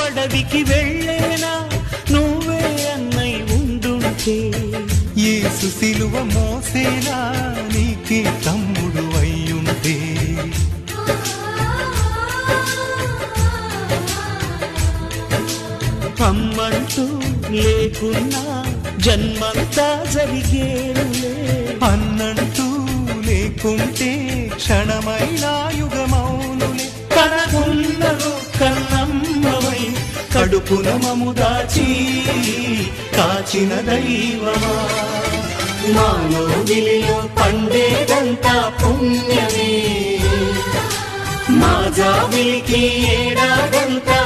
అడవికి వెళ్ళేనా నువ్వే అన్నై ఉండుంటే, యేసు సిలువ మోసేనా నీకే తమ్ముడు అయ్యుంటే. అమ్మంటూ లేకున్నా జన్మంతా జరిగేనులే, అన్నంటూ లేకుంటే క్షణమైనా యుగమౌనులే. కనకున్నను కన్నమ్మవై కడుపున మము దాచి కాచిన దైవమా, మానో గిలిలో పండేదంతా పుణ్యమే, మా జాబిలికి ఏడాదంతా